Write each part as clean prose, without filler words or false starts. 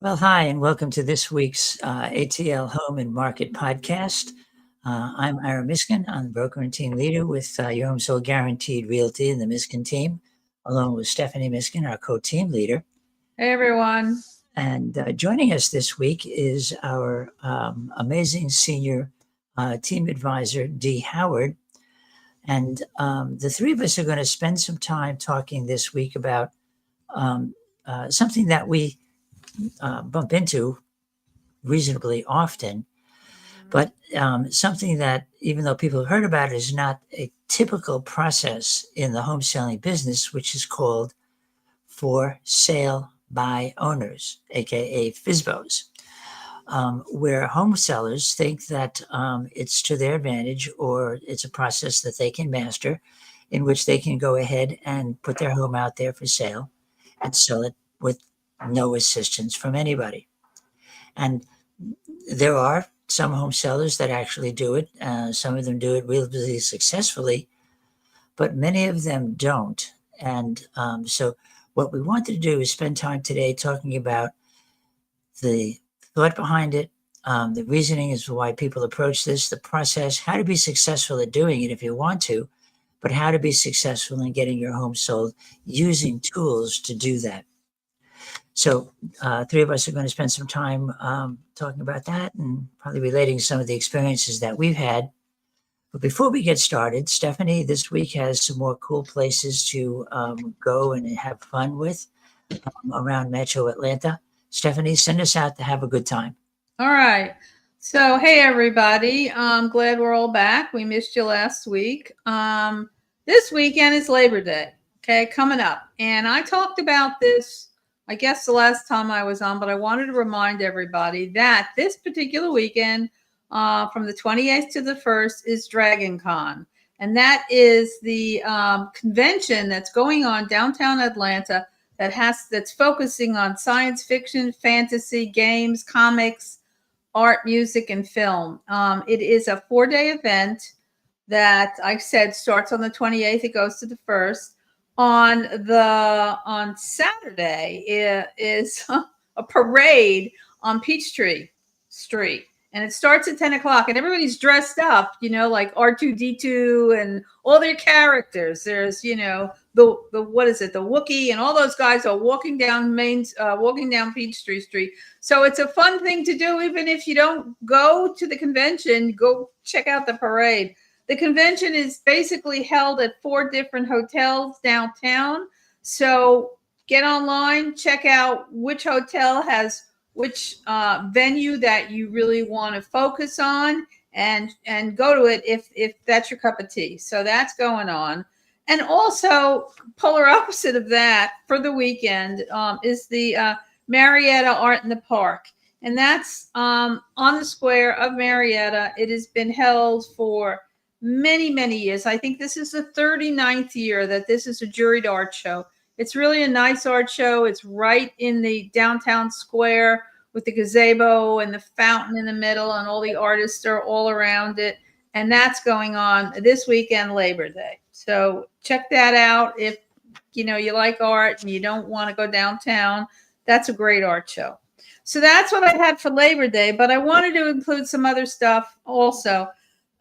Well, hi, and welcome to this week's ATL Home and Market Podcast. I'm Ira Miskin. I'm the broker and team leader with Your Home Sold Guaranteed Realty and the Miskin team, along with Stephanie Miskin, our co-team leader. Hey, everyone. And joining us this week is our amazing senior team advisor, Dee Howard. And the three of us are going to spend some time talking this week about something that we bump into reasonably often, but something that, even though people have heard about it, is not a typical process in the home selling business, which is called for sale by owners, aka FSBOs, where home sellers think that it's to their advantage or it's a process that they can master, in which they can go ahead and put their home out there for sale and sell it with no assistance from anybody. And there are some home sellers that actually do it. Some of them do it really successfully, but many of them don't. And so what we wanted to do is spend time today talking about the thought behind it, the reasoning as to why people approach this, the process, how to be successful at doing it if you want to, but how to be successful in getting your home sold using tools to do that. So three of us are going to spend some time talking about that and probably relating some of the experiences that we've had. But before we get started, Stephanie this week has some more cool places to go and have fun with around Metro Atlanta. Stephanie, send us out to have a good time. All right. So, hey, everybody. I'm glad we're all back. We missed you last week. This weekend is Labor Day, okay, coming up. And I talked about this, I guess, the last time I was on, but I wanted to remind everybody that this particular weekend, from the 28th to the 1st, is Dragon Con. And that is the convention that's going on downtown Atlanta that's focusing on science fiction, fantasy, games, comics, art, music, and film. It is a 4-day event that I said starts on the 28th. It goes to the 1st. On Saturday is a parade on Peachtree Street. And it starts at 10 o'clock, and everybody's dressed up, like R2-D2 and all their characters. There's, the what is it, the Wookiee, and all those guys are walking down Peachtree Street. So it's a fun thing to do, even if you don't go to the convention. Go check out the parade. The convention is basically held at 4 different hotels downtown. So get online, check out which hotel has which venue that you really want to focus on, and go to it if that's your cup of tea. So that's going on. And also, polar opposite of that for the weekend is the Marietta Art in the Park. And that's on the square of Marietta. It has been held for many, many years. I think this is the 39th year that this is a juried art show. It's really a nice art show. It's right in the downtown square with the gazebo and the fountain in the middle, and all the artists are all around it. And that's going on this weekend, Labor Day. So check that out. If you like art and you don't want to go downtown, that's a great art show. So that's what I had for Labor Day, but I wanted to include some other stuff also.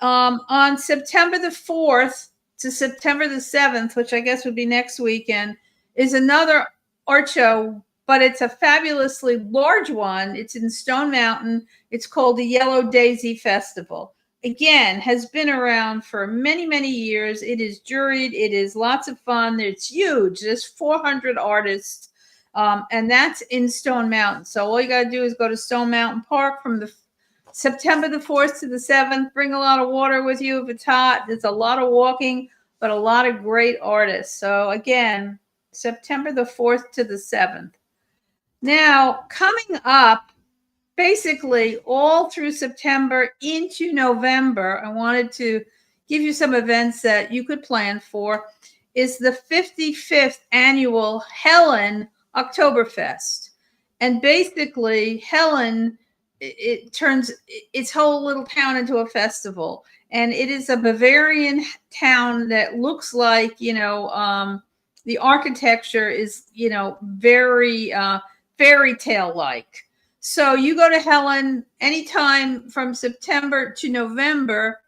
On September the 4th to September the 7th, which I guess would be next weekend, is another art show, but it's a fabulously large one. It's in Stone Mountain. It's called the Yellow Daisy Festival. Again, has been around for many, many years. It is juried. It is lots of fun. It's huge. There's 400 artists, and that's in Stone Mountain. So all you got to do is go to Stone Mountain Park from the September the 4th to the 7th. Bring a lot of water with you if it's hot. There's a lot of walking, but a lot of great artists. So again, September the 4th to the 7th. Now, coming up, basically all through September into November, I wanted to give you some events that you could plan for, is the 55th annual Helen Oktoberfest. And basically, Helen, it turns its whole little town into a festival. And it is a Bavarian town that looks like, the architecture is, very fairy tale like. So you go to Helen anytime from September to November,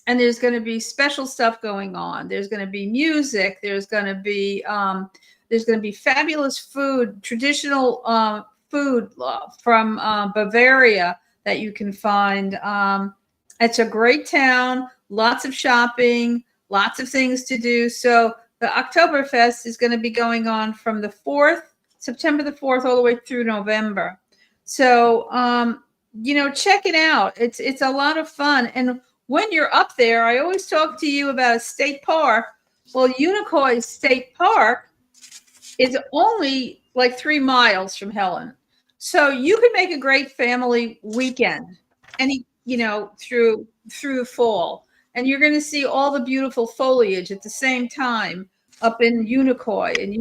and there's going to be special stuff going on. There's going to be music. There's going to be fabulous food, traditional food from Bavaria that you can find. It's a great town, lots of shopping, lots of things to do. So the Oktoberfest is going to be going on from the 4th, September the 4th, all the way through November. So, check it out. It's a lot of fun. And when you're up there, I always talk to you about a state park. Well, Unicoi State Park is only like 3 miles from Helen. So you can make a great family weekend through the fall. And you're going to see all the beautiful foliage at the same time up in Unicoi. And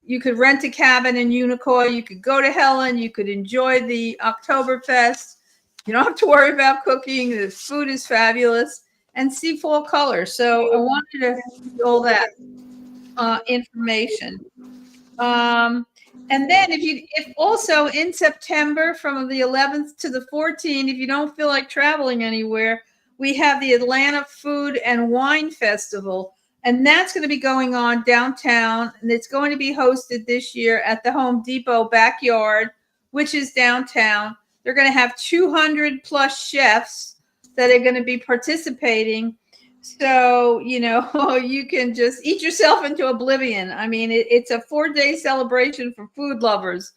you could rent a cabin in Unicoi. You could go to Helen. You could enjoy the Oktoberfest. You don't have to worry about cooking. The food is fabulous, and see fall colors. So I wanted to give all that information. And then if also in September from the 11th to the 14th, if you don't feel like traveling anywhere, we have the Atlanta Food and Wine Festival. And that's going to be going on downtown. And it's going to be hosted this year at the Home Depot backyard, which is downtown. They're going to have 200 plus chefs that are going to be participating. So, you can just eat yourself into oblivion. I mean, it's a 4-day celebration for food lovers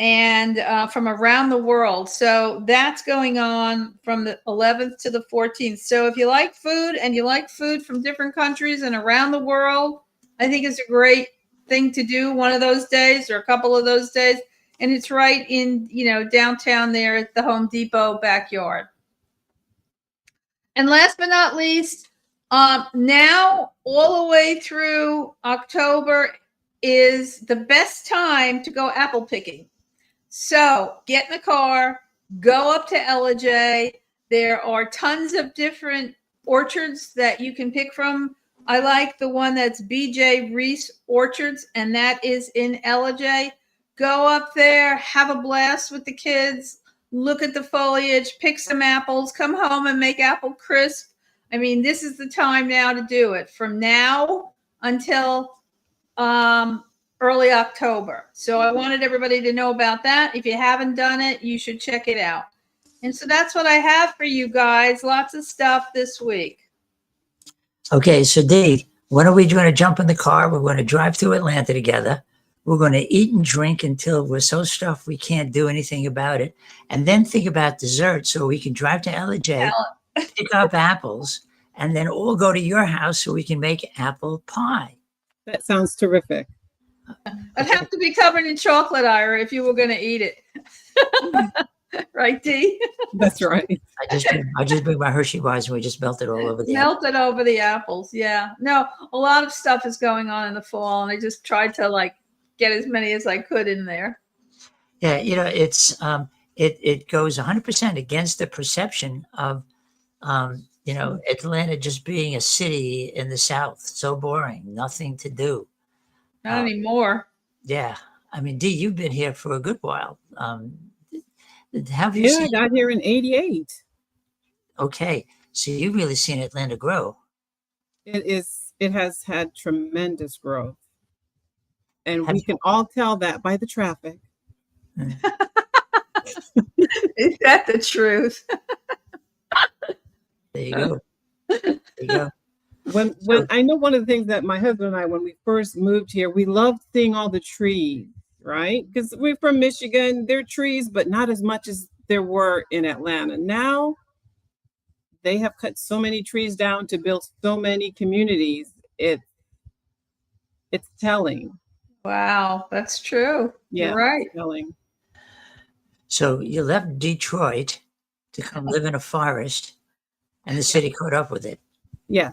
and from around the world. So that's going on from the 11th to the 14th. So if you like food and you like food from different countries and around the world, I think it's a great thing to do one of those days or a couple of those days. And it's right in, downtown there at the Home Depot backyard. And last but not least, now all the way through October is the best time to go apple picking. So get in the car, go up to LJ. There are tons of different orchards that you can pick from. I like the one that's BJ Reese Orchards, and that is in LJ. Go up there, have a blast with the kids. Look at the foliage, pick some apples, come home and make apple crisp. I mean, this is the time now to do it, from now until early October. So I wanted everybody to know about that. If you haven't done it, you should check it out. And so that's what I have for you guys. Lots of stuff this week. Okay, so Dee, when are we going to jump in the car? We're going to drive to Atlanta together. We're going to eat and drink until we're so stuffed we can't do anything about it. And then think about dessert so we can drive to LJ, pick up apples, and then all go to your house so we can make apple pie. That sounds terrific. I'd have to be covered in chocolate, Ira, if you were going to eat it. Right, Dee? That's right. I just bring my Hershey bars and we just melt it all over the Melted over the apples. Yeah. No, a lot of stuff is going on in the fall, and I just tried to get as many as I could in there. Yeah, it's it goes 100% against the perception of Atlanta just being a city in the South. So boring, nothing to do. Not anymore. Yeah, I mean, Dee, you've been here for a good while. Have you seen? I got here in '88. Okay, so you've really seen Atlanta grow. It has had tremendous growth. And we can all tell that by the traffic. Is that the truth? There you go. There you go. When I know one of the things that my husband and I, when we first moved here, we loved seeing all the trees, right? Because we're from Michigan, there are trees, but not as much as there were in Atlanta. Now they have cut so many trees down to build so many communities. It's telling. Wow, that's true. Yeah, you're right. Telling. So you left Detroit to come live in a forest, and the city caught up with it. Yeah,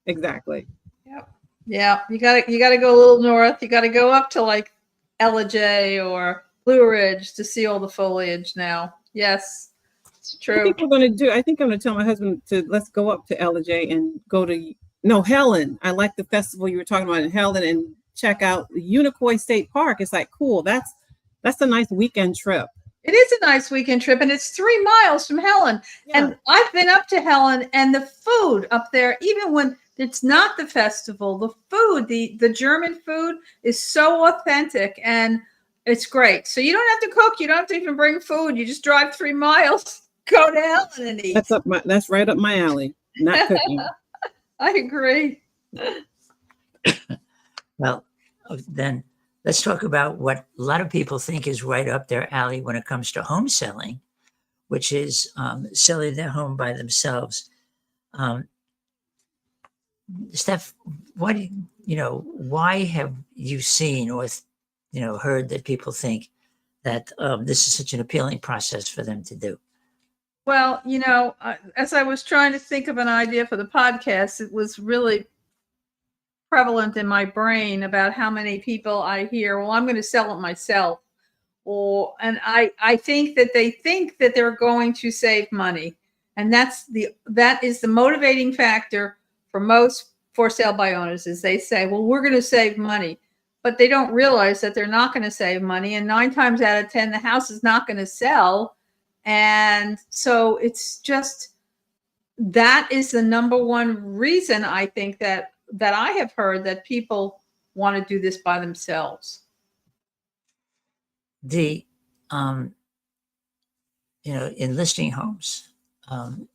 exactly. Yep. Yeah, you gotta go a little north. You gotta go up to Ellijay or Blue Ridge to see all the foliage now. Yes, it's true. I think I'm gonna tell my husband let's go up to Ellijay and go to Helen. I like the festival you were talking about in Helen, and check out the Unicoi State Park. It's cool. That's That's a nice weekend trip. It is a nice weekend trip, and it's 3 miles from Helen. Yeah. And I've been up to Helen, and the food up there, even when it's not the festival, the food, the German food is so authentic, and it's great. So you don't have to cook. You don't have to even bring food. You just drive 3 miles, go to Helen and eat. That's right up my alley. Not cooking. I agree. Well, then let's talk about what a lot of people think is right up their alley when it comes to home selling, which is selling their home by themselves. Steph, why have you seen or heard that people think that this is such an appealing process for them to do? Well, as I was trying to think of an idea for the podcast, it was really prevalent in my brain about how many people I hear, well, I'm going to sell it myself. And I think that they think that they're going to save money. And that is the motivating factor for most for sale by owners, is they say, well, we're going to save money, but they don't realize that they're not going to save money. And 9 times out of 10, the house is not going to sell. And so it's just, that is the number one reason I think that I have heard that people want to do this by themselves. The, in listing homes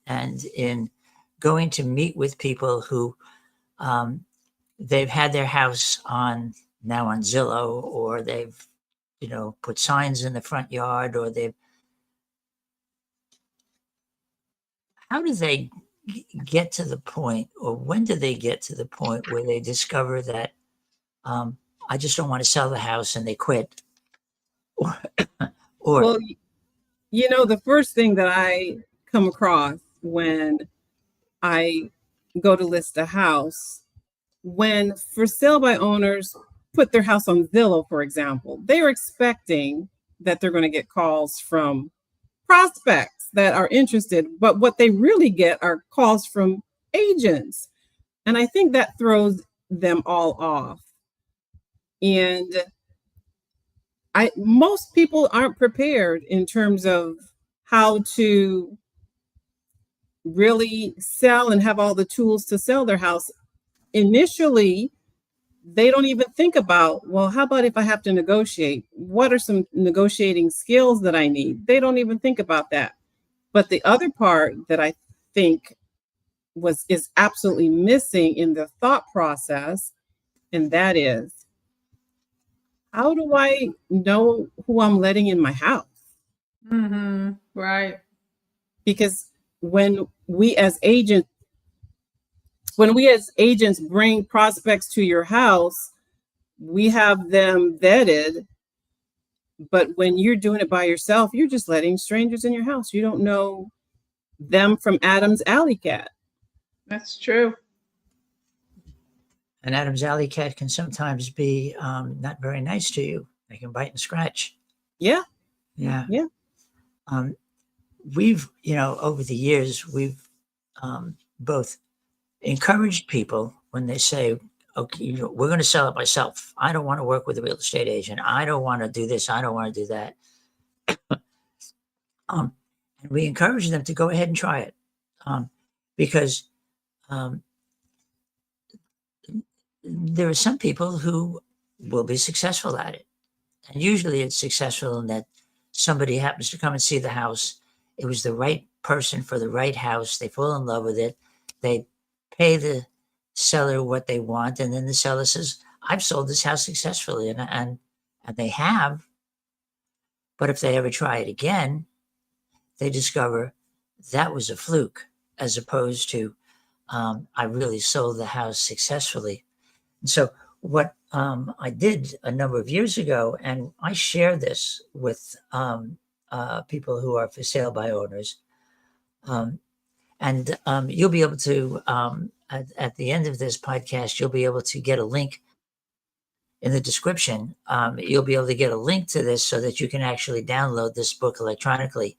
and in going to meet with people who they've had their house now on Zillow, or they've, put signs in the front yard, or how do they get to the point, or when do they get to the point where they discover that I just don't want to sell the house, and they quit? Well, the first thing that I come across when I go to list a house, when for sale by owners put their house on Zillow, for example, they're expecting that they're going to get calls from prospects that are interested, but what they really get are calls from agents. And I think that throws them all off. And most people aren't prepared in terms of how to really sell and have all the tools to sell their house. Initially, they don't even think about, well, how about if I have to negotiate? What are some negotiating skills that I need? They don't even think about that. But the other part that I think is absolutely missing in the thought process, and that is, how do I know who I'm letting in my house? Mm-hmm. Right. Because when we as agents bring prospects to your house, we have them vetted. But when you're doing it by yourself, you're just letting strangers in your house. You don't know them from Adam's alley cat. That's true. And Adam's alley cat can sometimes be not very nice to you. They can bite and scratch. Yeah. Yeah. Yeah. We've, over the years, we've both encouraged people when they say, okay, we're going to sell it myself. I don't want to work with a real estate agent. I don't want to do this. I don't want to do that. And we encourage them to go ahead and try it because there are some people who will be successful at it. And usually it's successful in that somebody happens to come and see the house. It was the right person for the right house. They fall in love with it. They pay the seller what they want. And then the seller says, I've sold this house successfully. And they have. But if they ever try it again, they discover that was a fluke, as opposed to I really sold the house successfully. And so what I did a number of years ago, and I share this with people who are for sale by owners, and you'll be able to, at the end of this podcast, you'll be able to get a link in the description. You'll be able to get a link to this so that you can actually download this book electronically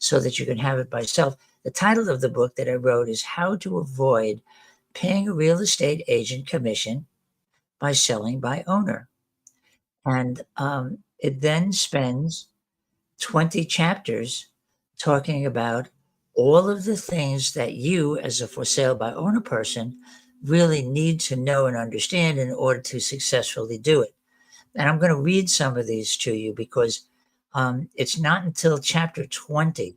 so that you can have it by yourself. The title of the book that I wrote is How to Avoid Paying a Real Estate Agent Commission by Selling by Owner. And It then spends 20 chapters talking about all of the things that you, as a for sale by owner person, really need to know and understand in order to successfully do it. And I'm going to read some of these to you because it's not until chapter 20,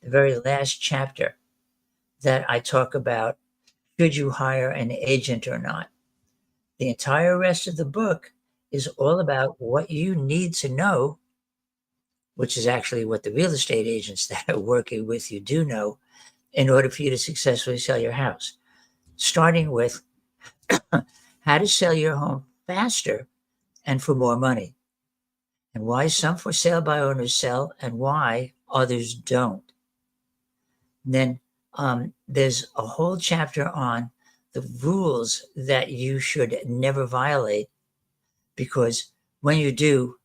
the very last chapter, that I talk about should you hire an agent or not. The entire rest of the book is all about what you need to know, which is actually what the real estate agents that are working with you do know in order for you to successfully sell your house. Starting with how to sell your home faster and for more money, and why some for sale by owners sell and why others don't. And then there's a whole chapter on the rules that you should never violate, because when you do,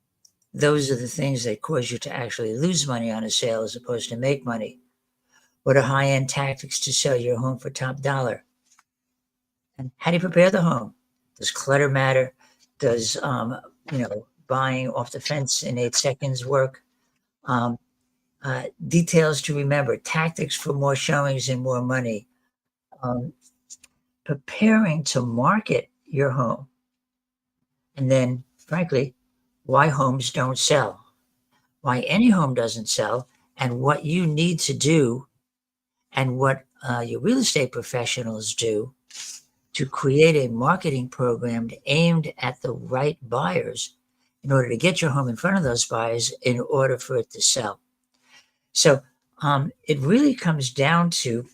those are the things that cause you to actually lose money on a sale as opposed to make money. What are high-end tactics to sell your home for top dollar? And how do you prepare the home? Does clutter matter? Does buying off the fence in 8 seconds work? Details to remember, tactics for more showings and more money. Preparing to market your home. And then, frankly, why homes don't sell, why any home doesn't sell, and what you need to do and what your real estate professionals do to create a marketing program aimed at the right buyers in order to get your home in front of those buyers in order for it to sell. So it really comes down to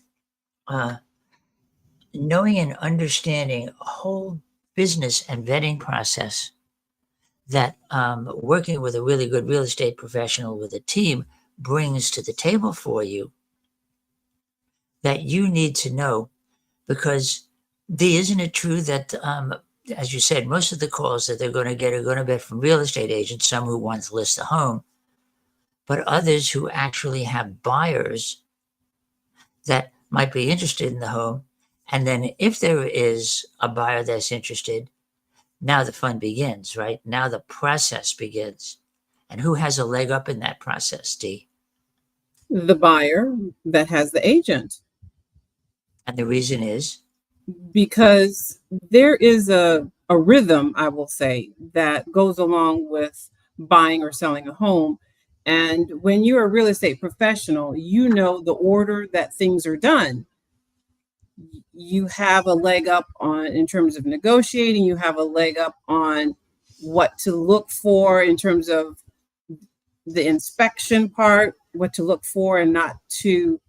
knowing and understanding a whole business and vetting process that working with a really good real estate professional with a team brings to the table for you that you need to know. Because isn't it true that, as you said, most of the calls that they're going to get are going to be from real estate agents, some who want to list a home, but others who actually have buyers that might be interested in the home. And then if there is a buyer that's interested, now the fun begins, right? Now the process begins. And who has a leg up in that process, Dee? The buyer that has the agent. And the reason is? Because there is a rhythm, I will say, that goes along with buying or selling a home. And when you're a real estate professional, you know the order that things are done. You have a leg up on in terms of negotiating. You have a leg up on what to look for in terms of the inspection part, what to look for and not to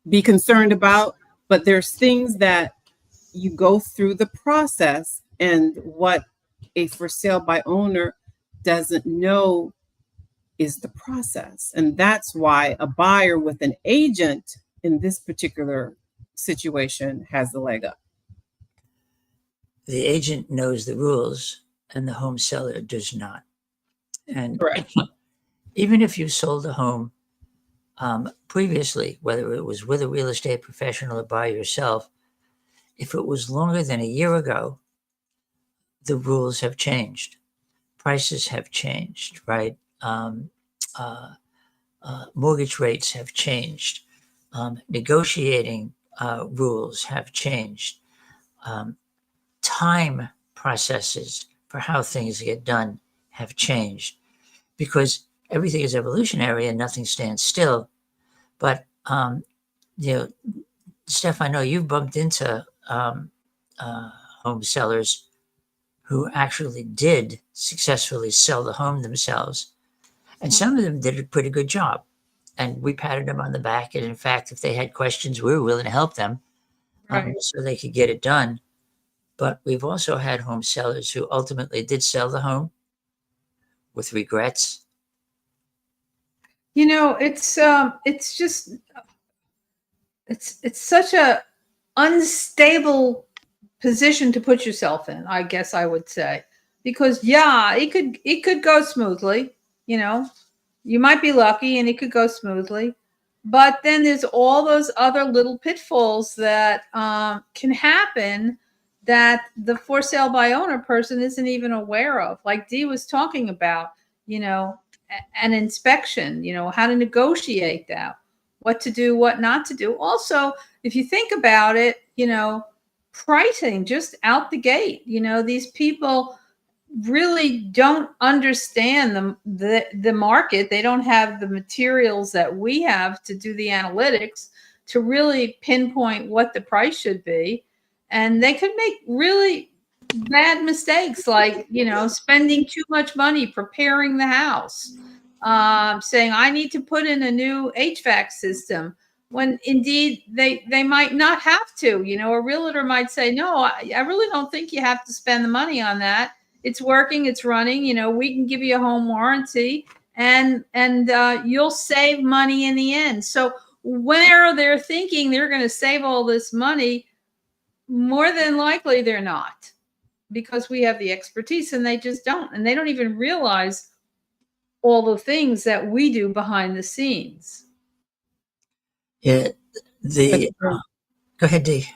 be concerned about. But there's things that you go through the process, and what a for sale by owner doesn't know is the process. And that's why a buyer with an agent in this particular situation has the leg up. The agent knows the rules and the home seller does not. And Correct. Even if you sold a home previously, whether it was with a real estate professional or by yourself, if it was longer than a year ago, the rules have changed. Prices have changed, right? Mortgage rates have changed. Negotiating rules have changed. Time processes for how things get done have changed, because everything is evolutionary and nothing stands still. But Steph, I know you've bumped into home sellers who actually did successfully sell the home themselves, and some of them did a pretty good job. And we patted them on the back. And in fact, if they had questions, we were willing to help them so they could get it done. But we've also had home sellers who ultimately did sell the home with regrets. You know, it's just it's such a unstable position to put yourself in, I guess I would say, because it could go smoothly. You know, you might be lucky and it could go smoothly, but then there's all those other little pitfalls that can happen that the for sale by owner person isn't even aware of. Like Dee was talking about, an inspection, how to negotiate that, what to do, what not to do. Also, if you think about it, pricing just out the gate, these people really don't understand the market. They don't have the materials that we have to do the analytics to really pinpoint what the price should be. And they could make really bad mistakes, like, spending too much money preparing the house, saying, I need to put in a new HVAC system, when indeed they might not have to. A realtor might say, no, I really don't think you have to spend the money on that. It's working, it's running, we can give you a home warranty, and you'll save money in the end. So where they're thinking they're going to save all this money, more than likely they're not, because we have the expertise and they just don't. And they don't even realize all the things that we do behind the scenes. Yeah, go ahead, Dee.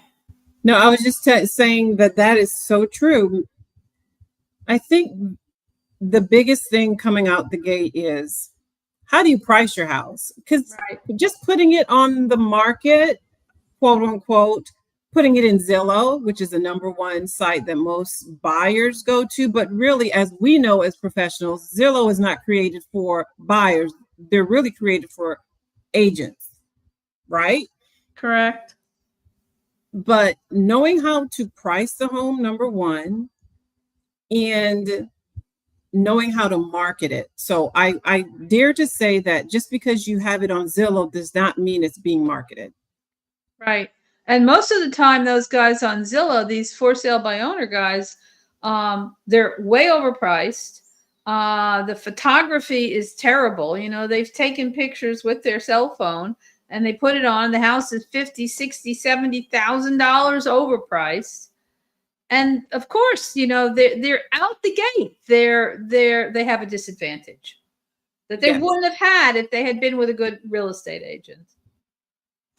No, I was just saying that is so true. I think the biggest thing coming out the gate is, how do you price your house? Because just putting it on the market, quote unquote, putting it in Zillow, which is the #1 site that most buyers go to. But really, as we know as professionals, Zillow is not created for buyers. They're really created for agents, right? Correct. But knowing how to price the home, #1, and knowing how to market it. So I dare to say that just because you have it on Zillow does not mean it's being marketed. Right. And most of the time, those guys on Zillow, these for sale by owner guys, they're way overpriced. The photography is terrible. They've taken pictures with their cell phone and they put it on. The house is $50,000, $60,000, $70,000 overpriced. And of course, they're out the gate. They have a disadvantage that they wouldn't have had if they had been with a good real estate agent.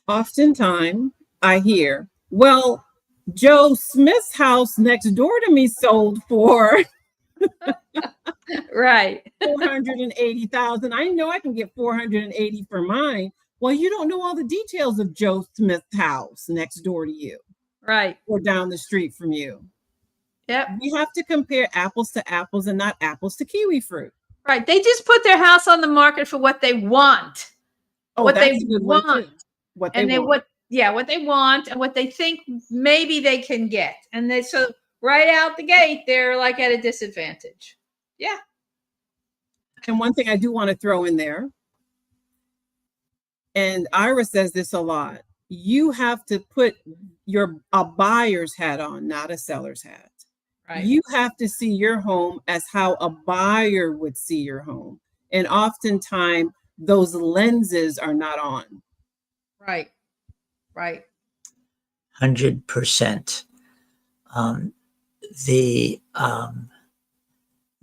Oftentimes, I hear, well, Joe Smith's house next door to me sold for right, $480,000. I know I can get $480 for mine. Well, you don't know all the details of Joe Smith's house next door to you, right, or down the street from you. Yep. We have to compare apples to apples and not apples to kiwi fruit. Right. They just put their house on the market for what they want. Oh, what that's they a good want. one too. What they want. What they want and what they think maybe they can get. And so right out the gate, they're like at a disadvantage. Yeah. And one thing I do want to throw in there, and Ira says this a lot, you have to put a buyer's hat on, not a seller's hat. Right. You have to see your home as how a buyer would see your home. And oftentimes those lenses are not on. Right. Right. 100%.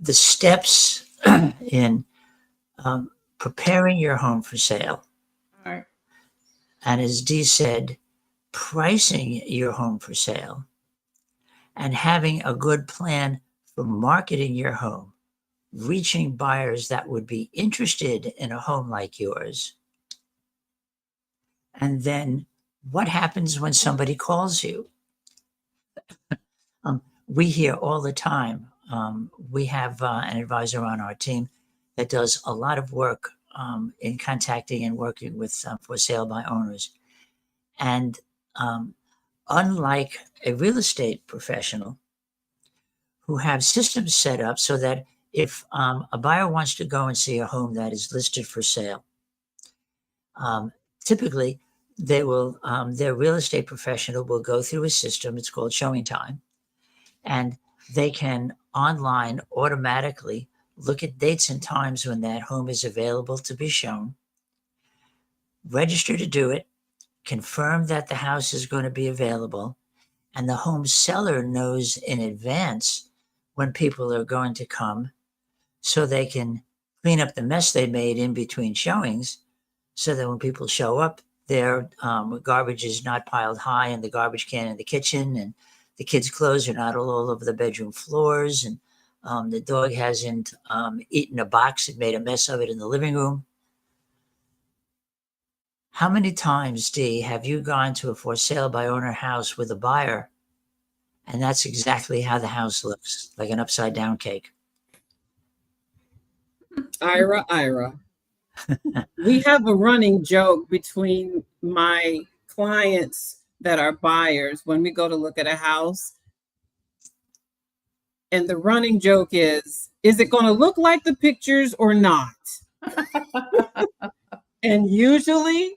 The steps in preparing your home for sale. All right. And as Dee said, pricing your home for sale and having a good plan for marketing your home, reaching buyers that would be interested in a home like yours. And then what happens when somebody calls you? We hear all the time. We have an advisor on our team that does a lot of work in contacting and working with for sale by owners. And unlike a real estate professional who have systems set up so that if a buyer wants to go and see a home that is listed for sale, typically they will, their real estate professional will go through a system. It's called Showing Time. And they can online automatically look at dates and times when that home is available to be shown, register to do it, confirm that the house is going to be available, and the home seller knows in advance when people are going to come so they can clean up the mess they made in between showings so that when people show up, their garbage is not piled high in the garbage can in the kitchen, and the kids' clothes are not all over the bedroom floors, and the dog hasn't eaten a box and made a mess of it in the living room. How many times, Dee, have you gone to a for sale by owner house with a buyer, and that's exactly how the house looks, like an upside down cake? Ira. We have a running joke between my clients that are buyers when we go to look at a house. And the running joke is it going to look like the pictures or not? And usually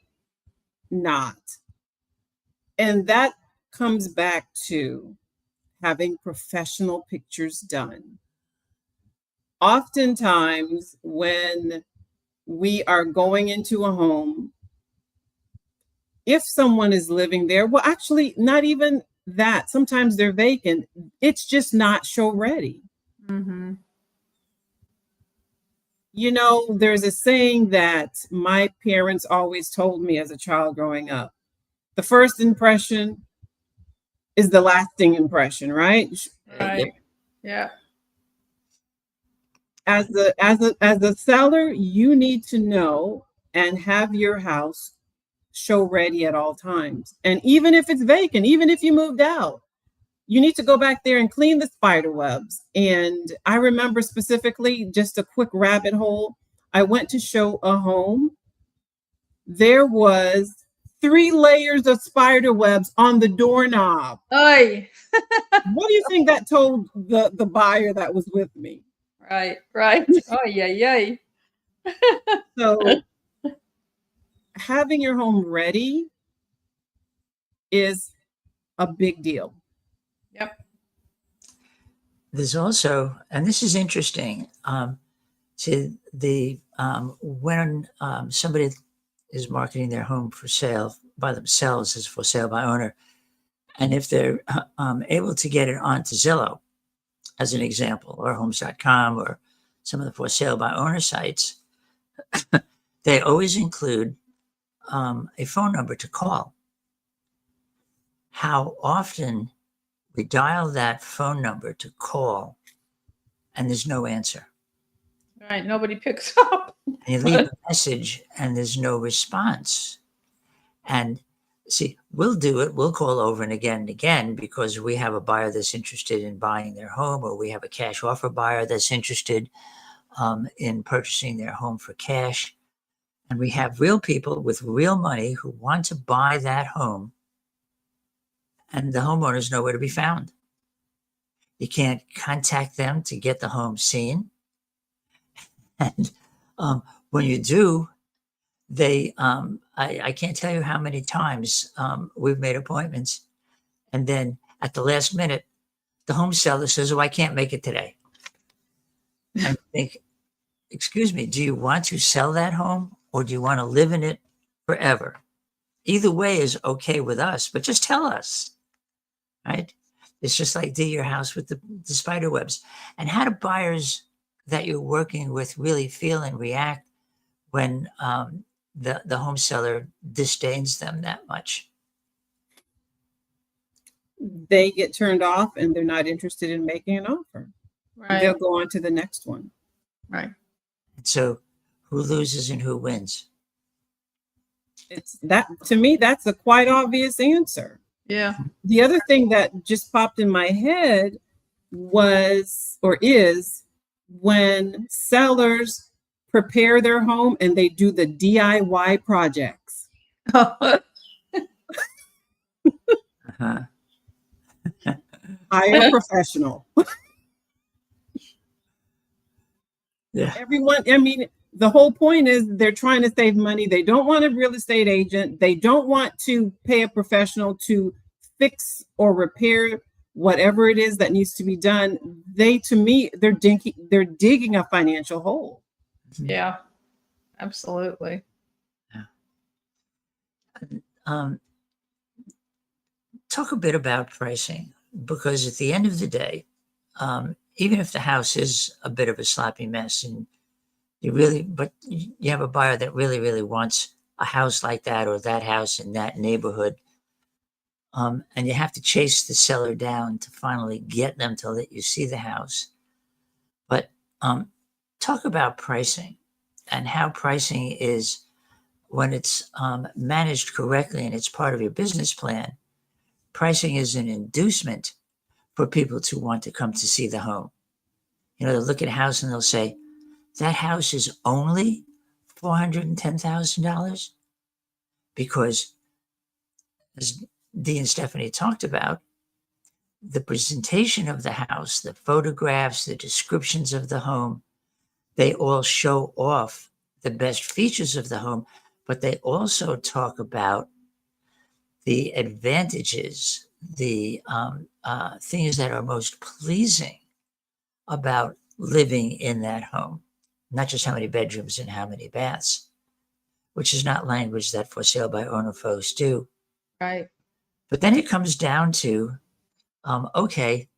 not. And that comes back to having professional pictures done. Oftentimes, when we are going into a home, if someone is living there, well, actually, not even that. Sometimes they're vacant. It's just not show ready. Mm-hmm. You know, there's a saying that my parents always told me as a child growing up. The first impression is the lasting impression, right? Right. Yeah. As a seller, you need to know and have your house show ready at all times. And even if it's vacant, even if you moved out, you need to go back there and clean the spider webs. And I remember specifically, just a quick rabbit hole, I went to show a home. There was 3 layers of spider webs on the doorknob. Oy. What do you think that told the buyer that was with me? Right. Oh, yeah. So having your home ready is a big deal. Yep. There's also, and this is interesting, to the when somebody is marketing their home for sale by themselves as for sale by owner, and if they're able to get it onto Zillow, as an example, or Homes.com, or some of the for sale by owner sites, they always include a phone number to call. How often we dial that phone number to call and there's no answer. Right. Nobody picks up. And you leave a message and there's no response. And see, we'll do it. We'll call over and again because we have a buyer that's interested in buying their home, or we have a cash offer buyer that's interested in purchasing their home for cash. And we have real people with real money who want to buy that home, and the homeowner's nowhere to be found. You can't contact them to get the home seen. And when you do, they, I can't tell you how many times we've made appointments, and then at the last minute, the home seller says, "Oh, I can't make it today." And I think, excuse me, do you want to sell that home, or do you want to live in it forever? Either way is okay with us, but just tell us, right? It's just like your house with the spider webs. And how do buyers that you're working with really feel and react when the home seller disdains them that much? They get turned off and they're not interested in making an offer. Right. They'll go on to the next one. Right. So who loses and who wins? It's that, to me, that's a quite obvious answer. Yeah. The other thing that just popped in my head was, or is, when sellers prepare their home and they do the DIY projects. Uh-huh. Hire a professional. Yeah. Everyone, I mean, the whole point is they're trying to save money. They don't want a real estate agent. They don't want to pay a professional to fix or repair whatever it is that needs to be done. To me, they're digging a financial hole. Yeah. Absolutely. Talk a bit about pricing, because at the end of the day, even if the house is a bit of a sloppy mess, and you have a buyer that really, really wants a house like that, or that house in that neighborhood, and you have to chase the seller down to finally get them to let you see the house. But talk about pricing and how pricing is, when it's managed correctly and it's part of your business plan, pricing is an inducement for people to want to come to see the home. You know, they'll look at a house and they'll say, that house is only $410,000, because as Dee and Stephanie talked about, the presentation of the house, the photographs, the descriptions of the home, they all show off the best features of the home, but they also talk about the advantages, the things that are most pleasing about living in that home, not just how many bedrooms and how many baths, which is not language that for sale by owner folks do. Right. But then it comes down to, okay,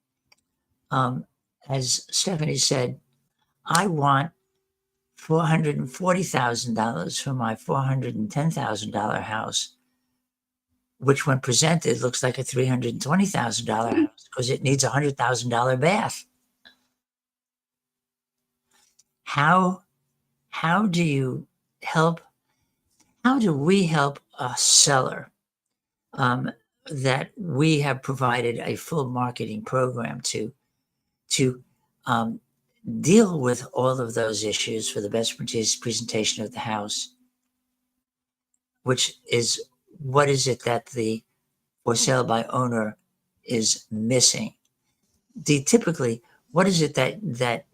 as Stephanie said, I want $440,000 for my $410,000 house, which when presented looks like a $320,000 house because it needs a $100,000 bath. How do you help? How do we help a seller that we have provided a full marketing program to deal with all of those issues for the best presentation of the house, which is, what is it that the for sale by owner is missing? Typically, what is it that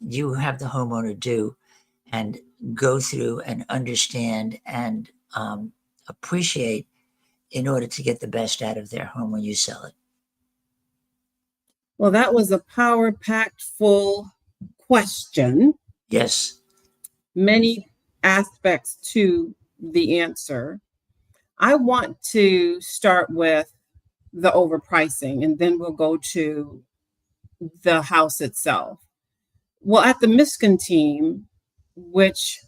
you have the homeowner do and go through and understand and appreciate in order to get the best out of their home when you sell it? Well, that was a power-packed full question. Yes. Many aspects to the answer. I want to start with the overpricing, and then we'll go to the house itself. Well, at the Miskin team, which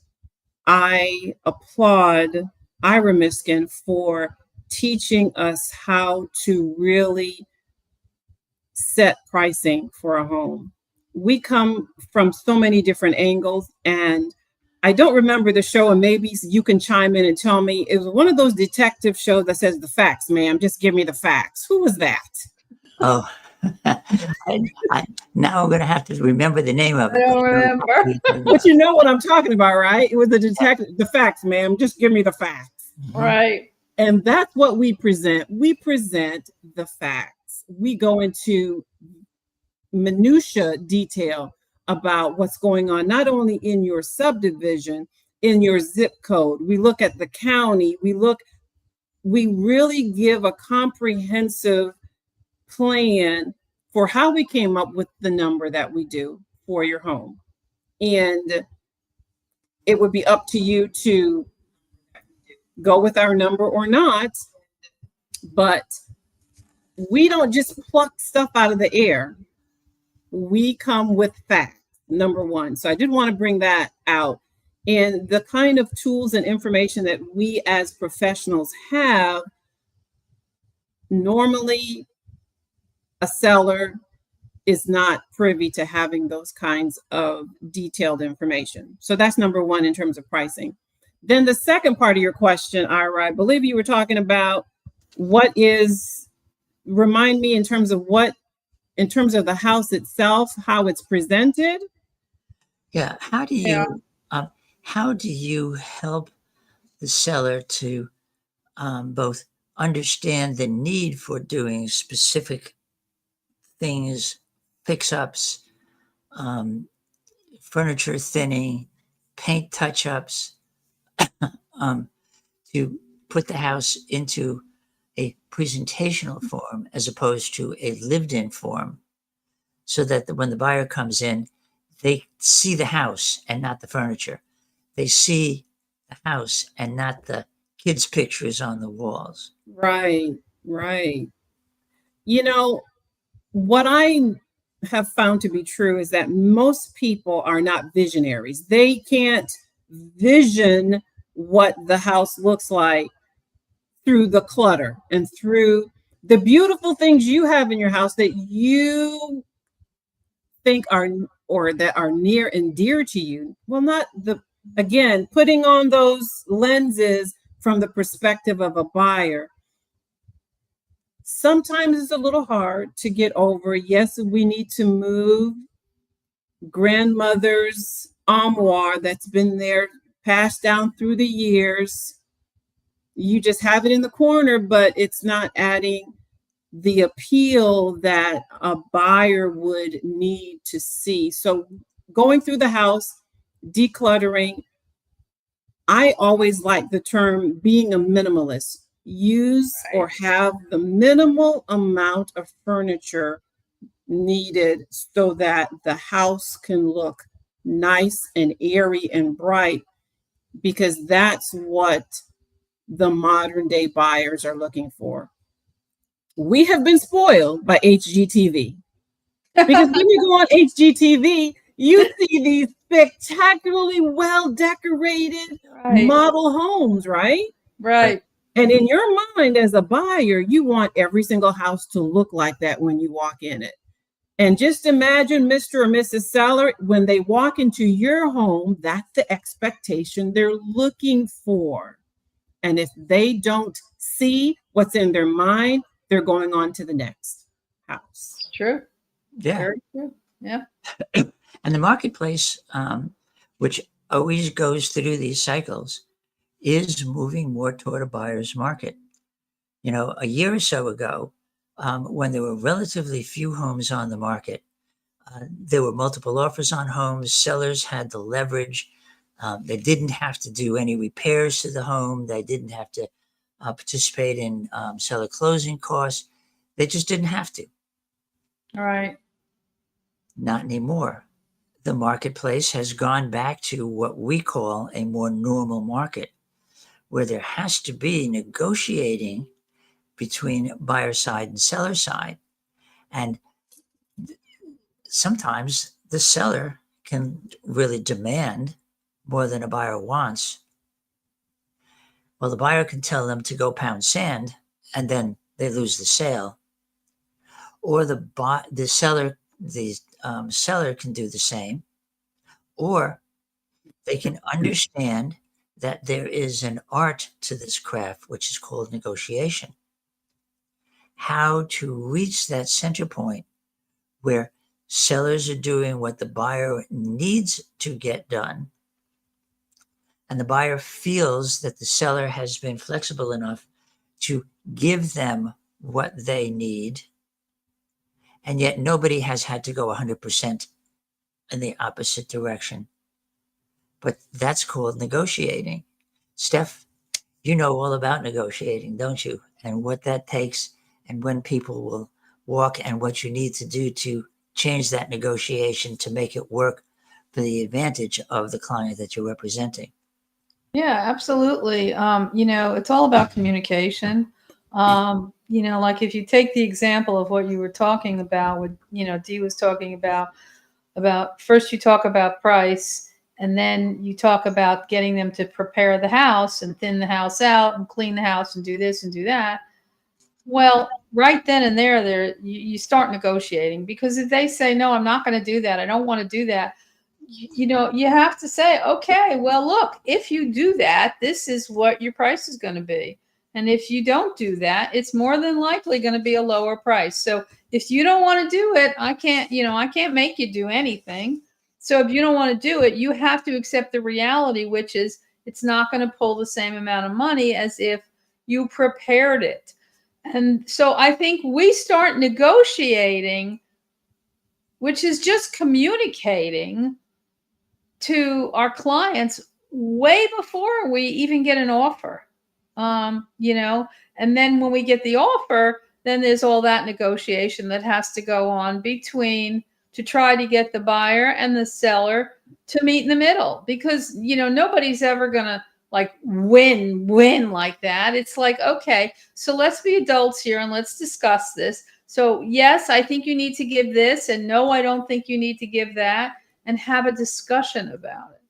I applaud Ira Miskin for teaching us how to really set pricing for a home. We come from so many different angles, and I don't remember the show, and maybe you can chime in and tell me. It was one of those detective shows that says, the facts, ma'am, just give me the facts. Who was that? Oh, now I'm going to have to remember the name of it. I don't remember. But you know what I'm talking about, right? It was the detective, the facts, ma'am, just give me the facts. Right. And that's what we present. We present the facts. We go into minutia detail about what's going on, not only in your subdivision, in your zip code. We look at the county. We really give a comprehensive plan for how we came up with the number that we do for your home. And it would be up to you to go with our number or not, but we don't just pluck stuff out of the air. We come with facts, number one. So I did want to bring that out. And the kind of tools and information that we as professionals have, normally a seller is not privy to having those kinds of detailed information. So that's number one in terms of pricing. Then the second part of your question, Ira, I believe you were talking about remind me in terms of the house itself, how it's presented. Yeah. How do you help the seller to both understand the need for doing specific things, fix-ups, furniture thinning, paint touch-ups, to put the house into a presentational form as opposed to a lived-in form, so that when the buyer comes in, they see the house and not the furniture. They see the house and not the kids' pictures on the walls. Right. You know, what I have found to be true is that most people are not visionaries. They can't vision what the house looks like through the clutter and through the beautiful things you have in your house that you think are, or that are near and dear to you. Well, not the, again, putting on those lenses from the perspective of a buyer. Sometimes it's a little hard to get over. Yes, we need to move grandmother's armoire that's been there, passed down through the years. You just have it in the corner, but it's not adding the appeal that a buyer would need to see. So going through the house, decluttering, I always like the term being a minimalist. Use or have the minimal amount of furniture needed so that the house can look nice and airy and bright, because that's what the modern day buyers are looking for. We have been spoiled by HGTV, because when you go on HGTV, you see these spectacularly well decorated model homes, right? Right. And in your mind as a buyer, you want every single house to look like that when you walk in it. And just imagine Mr. or Mrs. Seller, when they walk into your home, that's the expectation they're looking for. And if they don't see what's in their mind, they're going on to the next house. It's true. Yeah. Very true. Yeah. And the marketplace, which always goes through these cycles, is moving more toward a buyer's market. You know, a year or so ago, when there were relatively few homes on the market, there were multiple offers on homes. Sellers had the leverage. They didn't have to do any repairs to the home. They didn't have to participate in seller closing costs. They just didn't have to. All right. Not anymore. The marketplace has gone back to what we call a more normal market, where there has to be negotiating between buyer side and seller side. And sometimes the seller can really demand more than a buyer wants. Well, the buyer can tell them to go pound sand, and then they lose the sale. Or the seller can do the same, or they can understand that there is an art to this craft, which is called negotiation. How to reach that center point where sellers are doing what the buyer needs to get done, and the buyer feels that the seller has been flexible enough to give them what they need, and yet nobody has had to go 100% in the opposite direction. But that's called negotiating. Steph, you know all about negotiating, don't you? And what that takes, and when people will walk, and what you need to do to change that negotiation to make it work for the advantage of the client that you're representing. Yeah, absolutely. You know, it's all about communication. You know, like if you take the example of what you were talking about with, you know, Dee was talking about first you talk about price, and then you talk about getting them to prepare the house and thin the house out and clean the house and do this and do that. Well, right then and there you start negotiating, because if they say, no, I'm not going to do that, I don't want to do that, you know, you have to say, okay, well, look, if you do that, this is what your price is going to be. And if you don't do that, it's more than likely going to be a lower price. So if you don't want to do it, I can't make you do anything. So if you don't want to do it, you have to accept the reality, which is it's not going to pull the same amount of money as if you prepared it. And so I think we start negotiating, which is just communicating to our clients way before we even get an offer. You know, and then when we get the offer, then there's all that negotiation that has to go on between, to try to get the buyer and the seller to meet in the middle, because, you know, nobody's ever going to like win like that. It's like, okay, so let's be adults here and let's discuss this. So yes, I think you need to give this, and no, I don't think you need to give that, and have a discussion about it.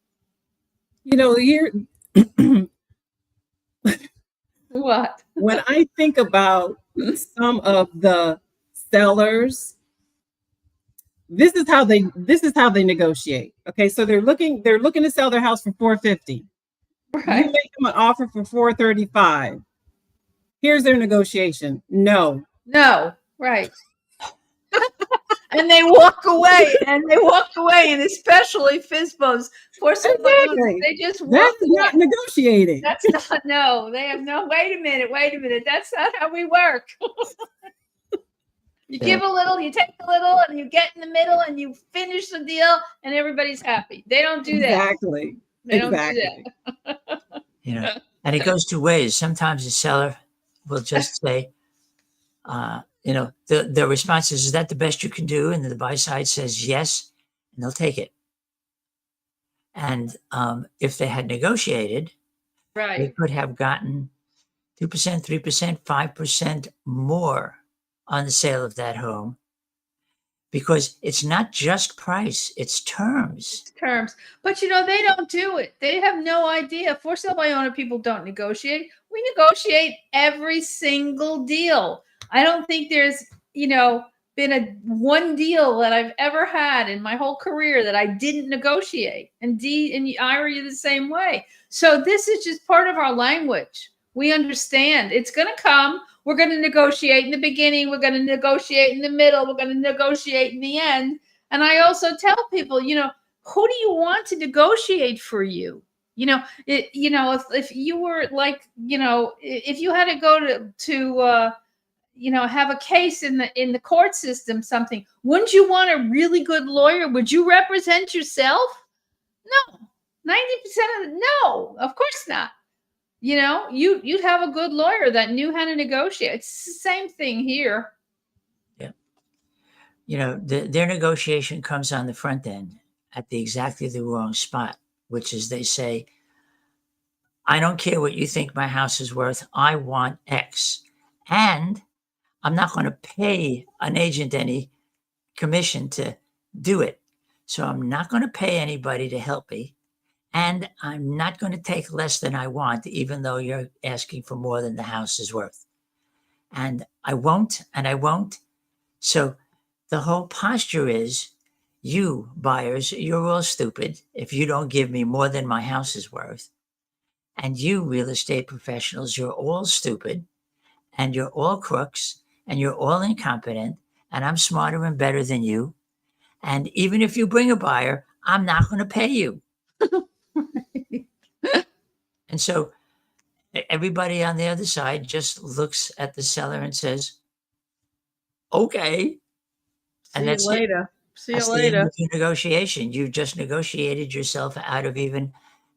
You know, here What? When I think about some of the sellers, this is how they negotiate. Okay, so they're looking to sell their house for $450. You Right. make them an offer for $435. Here's their negotiation. No. No. Right. And they walk away, and especially FSBOs, for some Exactly. they just walk That's away. not negotiating. That's not, no, they have no, wait a minute. That's not how we work. You give a little, you take a little, and you get in the middle, and you finish the deal, and everybody's happy. They don't do that. Exactly. They don't Exactly. do that. You know, and it goes two ways. Sometimes the seller will just say, you know, the response is that the best you can do? And the buy side says yes, and they'll take it. And if they had negotiated, they Right. could have gotten 2%, 3%, 5% more on the sale of that home, because it's not just price, it's terms. Terms. But, you know, they don't do it. They have no idea. For sale by owner people don't negotiate. We negotiate every single deal. I don't think there's, you know, been one deal that I've ever had in my whole career that I didn't negotiate. And Ira, you're the same way. So this is just part of our language. We understand it's going to come. We're going to negotiate in the beginning. We're going to negotiate in the middle. We're going to negotiate in the end. And I also tell people, you know, who do you want to negotiate for you? You know, if you were like, you know, if you had to go to you know, have a case in the court system, something, wouldn't you want a really good lawyer? Would you represent yourself? No. 90% of no, of course not. You know, you'd have a good lawyer that knew how to negotiate. It's the same thing here. Yeah. You know, their negotiation comes on the front end at exactly the wrong spot, which is they say, I don't care what you think my house is worth. I want X. And I'm not going to pay an agent any commission to do it. So I'm not going to pay anybody to help me. And I'm not going to take less than I want, even though you're asking for more than the house is worth. And I won't, and I won't. So the whole posture is, you buyers, you're all stupid if you don't give me more than my house is worth. And you real estate professionals, you're all stupid, and you're all crooks, and you're all incompetent, and I'm smarter and better than you. And even if you bring a buyer, I'm not going to pay you. And so everybody on the other side just looks at the seller and says, okay. And that's it. Later. See That's you the end later. of your negotiation. You've just negotiated yourself out of even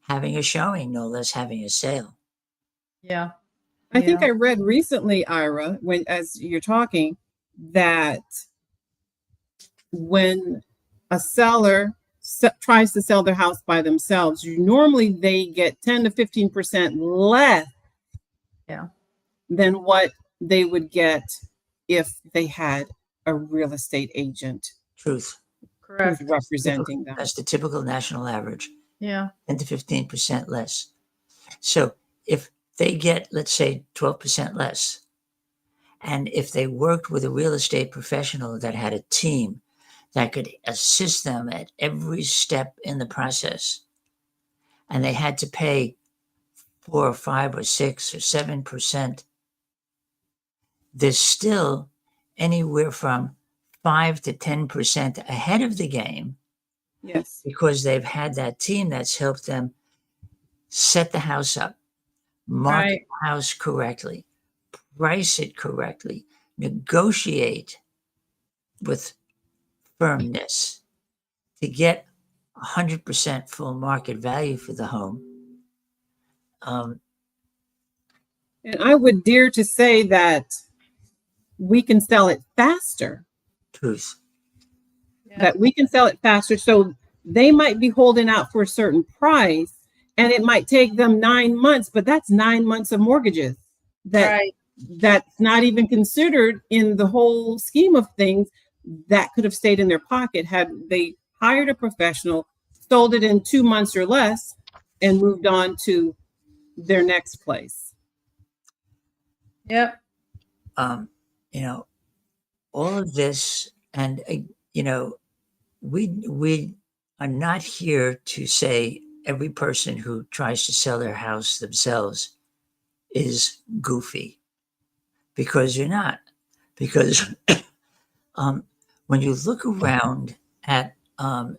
having a showing, no less having a sale. Yeah. I think I read recently, Ira, as you're talking, that when a seller tries to sell their house by themselves, normally they get 10 to 15% less than what they would get if they had a real estate agent Truth. Correct. who's representing them. That's the typical national average. Yeah. 10 to 15% less. So if they get, let's say, 12% less, and if they worked with a real estate professional that had a team that could assist them at every step in the process, and they had to pay 4 or 5 or 6 or 7%, there's still anywhere from 5 to 10% ahead of the game. Yes. Because they've had that team that's helped them set the house up, market the house correctly, price it correctly, negotiate with firmness to get 100% full market value for the home. And I would dare to say that we can sell it faster. Truth. That we can sell it faster. So they might be holding out for a certain price, and it might take them 9 months, but that's 9 months of mortgages that's not even considered in the whole scheme of things that could have stayed in their pocket had they hired a professional, sold it in 2 months or less, and moved on to their next place. Yep. You know, all of this, and you know, we are not here to say every person who tries to sell their house themselves is goofy, because you're not. Because um, when you look around at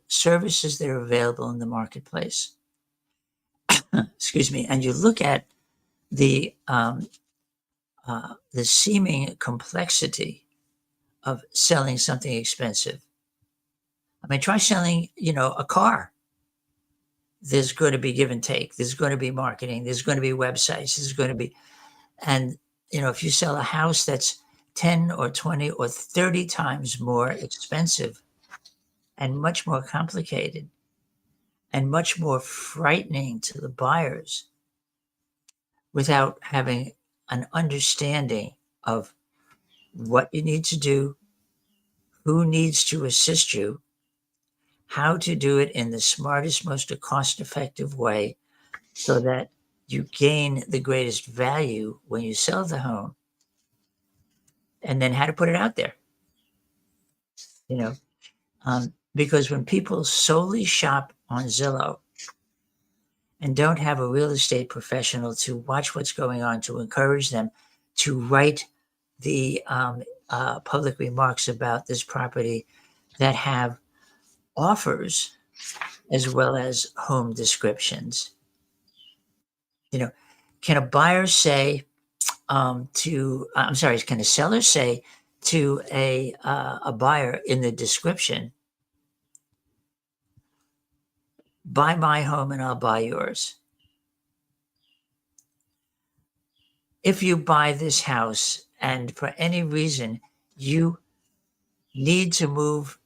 services that are available in the marketplace, excuse me, and you look at the seeming complexity of selling something expensive. I mean, try selling, a car. There's going to be give and take. There's going to be marketing. There's going to be websites. There's going to be, and if you sell a house that's 10 or 20 or 30 times more expensive and much more complicated and much more frightening to the buyers without having an understanding of what you need to do, who needs to assist you, how to do it in the smartest, most cost effective way so that you gain the greatest value when you sell the home, and then how to put it out there. Because when people solely shop on Zillow and don't have a real estate professional to watch what's going on, to encourage them to write the public remarks about this property that have offers as well as home descriptions. Can a buyer say can a seller say to a buyer in the description, buy my home and I'll buy yours? If you buy this house and for any reason you need to move,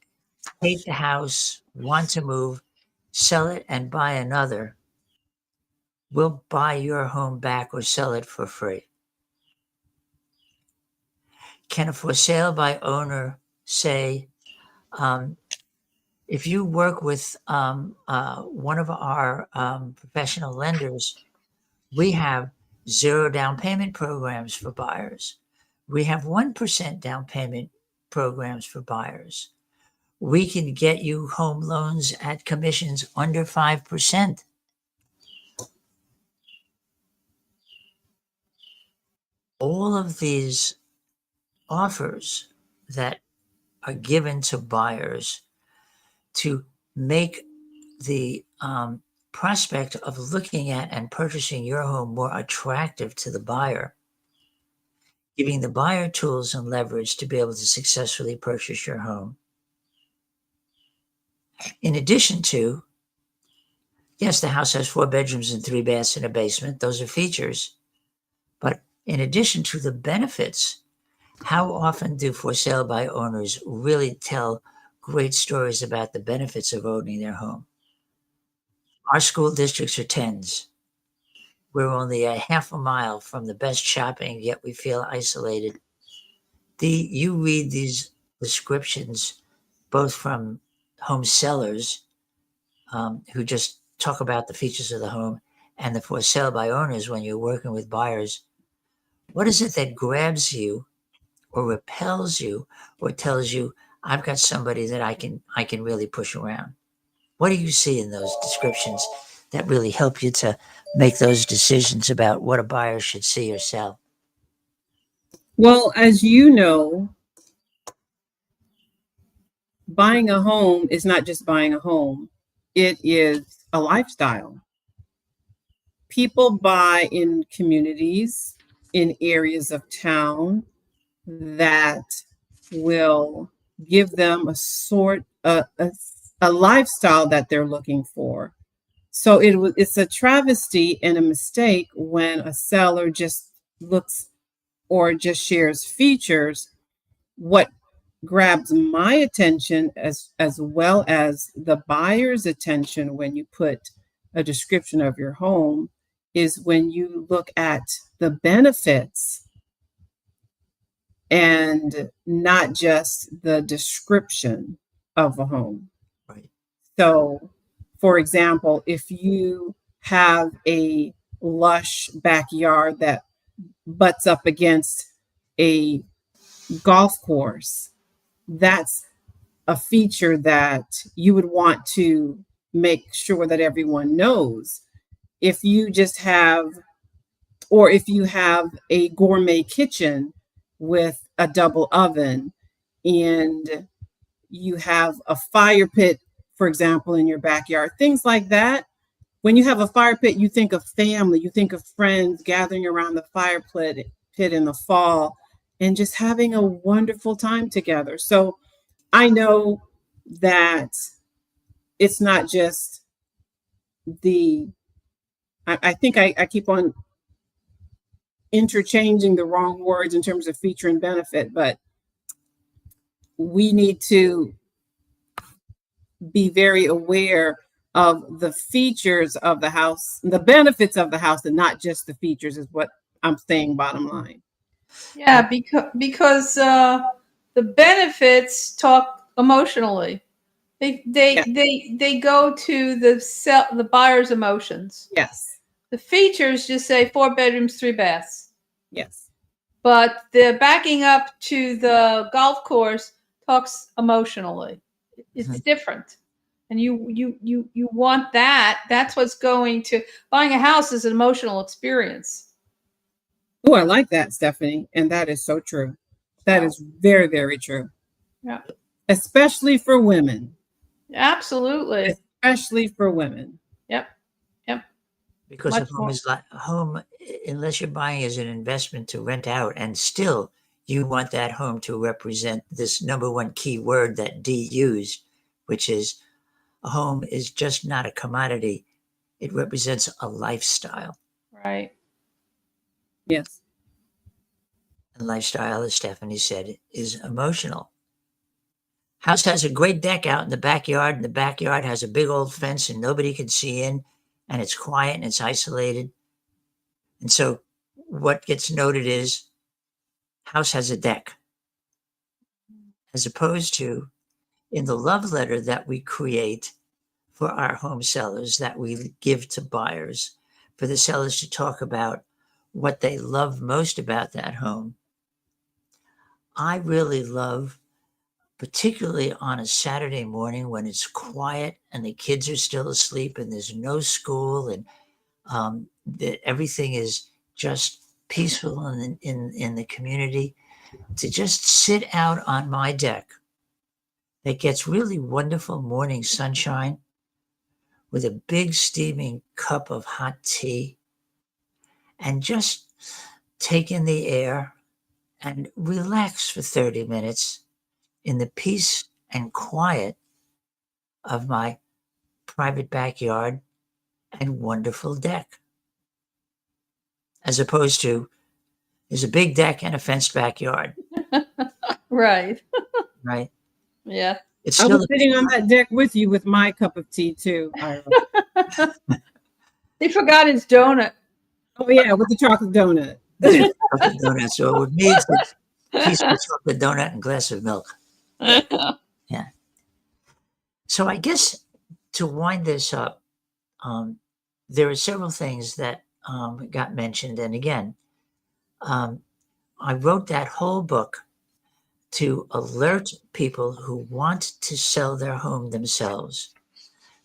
hate the house, want to move, sell it and buy another, we'll buy your home back or sell it for free. Can a for sale by owner say, if you work with one of our professional lenders, we have 0 down payment programs for buyers. We have 1% down payment programs for buyers. We can get you home loans at commissions under 5%. All of these offers that are given to buyers to make the prospect of looking at and purchasing your home more attractive to the buyer, giving the buyer tools and leverage to be able to successfully purchase your home. In addition to, yes, the house has 4 bedrooms and 3 baths and a basement. Those are features. But in addition to the benefits, how often do for sale by owners really tell great stories about the benefits of owning their home? Our school districts are 10s. We're only a half a mile from the best shopping, yet we feel isolated. You read these descriptions, both from home sellers who just talk about the features of the home, and the for sale by owners when you're working with buyers. What is it that grabs you or repels you or tells you, I've got somebody that I can really push around? What do you see in those descriptions that really help you to make those decisions about what a buyer should see or sell? Well, as you know, buying a home is not just buying a home. It is a lifestyle. People buy in communities, in areas of town that will give them a lifestyle that they're looking for. So it's a travesty and a mistake when a seller just looks or just shares features. What grabs my attention as well as the buyer's attention when you put a description of your home is when you look at the benefits and not just the description of a home. Right. So, for example, if you have a lush backyard that butts up against a golf course, that's a feature that you would want to make sure that everyone knows. If you just have, or if you have a gourmet kitchen with a double oven and you have a fire pit, for example, in your backyard, things like that. When you have a fire pit, you think of family, you think of friends gathering around the fire pit in the fall and just having a wonderful time together. So I know that it's not just the, I think I keep on interchanging the wrong words in terms of feature and benefit, but we need to be very aware of the features of the house, the benefits of the house, and not just the features, is what I'm saying, bottom line. Yeah, because the benefits talk emotionally. They go to the buyer's emotions. Yes. The features just say 4 bedrooms, 3 baths. Yes. But the backing up to the golf course talks emotionally. It's different. And you want that. That's what's going to, buying a house is an emotional experience. Oh, I like that, Stephanie. And that is so true. That is very, very true. Yeah. Especially for women. Absolutely. Especially for women. Yep. Because a home is like a home, unless you're buying as an investment to rent out, and still you want that home to represent this number one key word that Dee used, which is a home is just not a commodity. It represents a lifestyle. Right. Yes. And lifestyle, as Stephanie said, is emotional. House has a great deck out in the backyard, and the backyard has a big old fence and nobody can see in, and it's quiet and it's isolated. And so what gets noted is house has a deck, as opposed to in the love letter that we create for our home sellers, that we give to buyers, for the sellers to talk about what they love most about that home. I really love, particularly on a Saturday morning when it's quiet and the kids are still asleep and there's no school, and that everything is just peaceful in the community, to just sit out on my deck that gets really wonderful morning sunshine with a big steaming cup of hot tea and just take in the air and relax for 30 minutes in the peace and quiet of my private backyard and wonderful deck. As opposed to, there's a big deck and a fenced backyard. Right. Right? Yeah. It's I still was sitting on that deck with you with my cup of tea too, Ira. He forgot his donut. Oh yeah, with the chocolate donut. chocolate donut. So it would need a piece of chocolate donut and glass of milk. Yeah. So I guess to wind this up, there are several things that got mentioned. And again, I wrote that whole book to alert people who want to sell their home themselves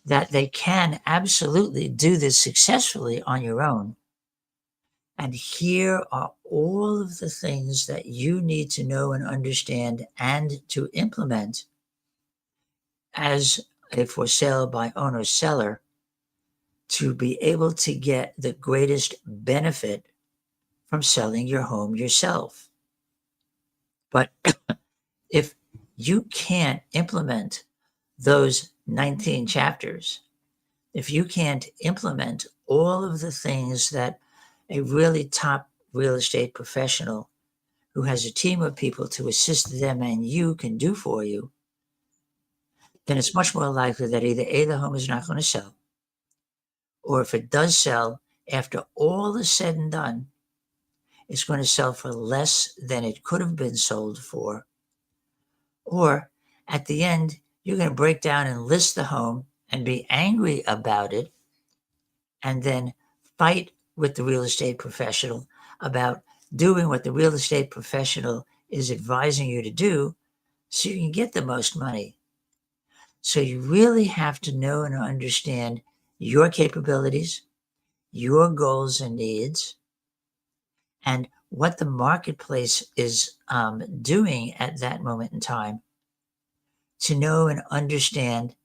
that they can absolutely do this successfully on your own. And here are all of the things that you need to know and understand and to implement as a for sale by owner seller to be able to get the greatest benefit from selling your home yourself. But if you can't implement those 19 chapters, if you can't implement all of the things that a really top real estate professional who has a team of people to assist them and you can do for you, then it's much more likely that either A, the home is not going to sell, or if it does sell, after all is said and done, it's going to sell for less than it could have been sold for. Or at the end, you're going to break down and list the home and be angry about it, and then fight with the real estate professional about doing what the real estate professional is advising you to do so you can get the most money. So you really have to know and understand your capabilities, your goals and needs, and what the marketplace is doing at that moment in time to know and understand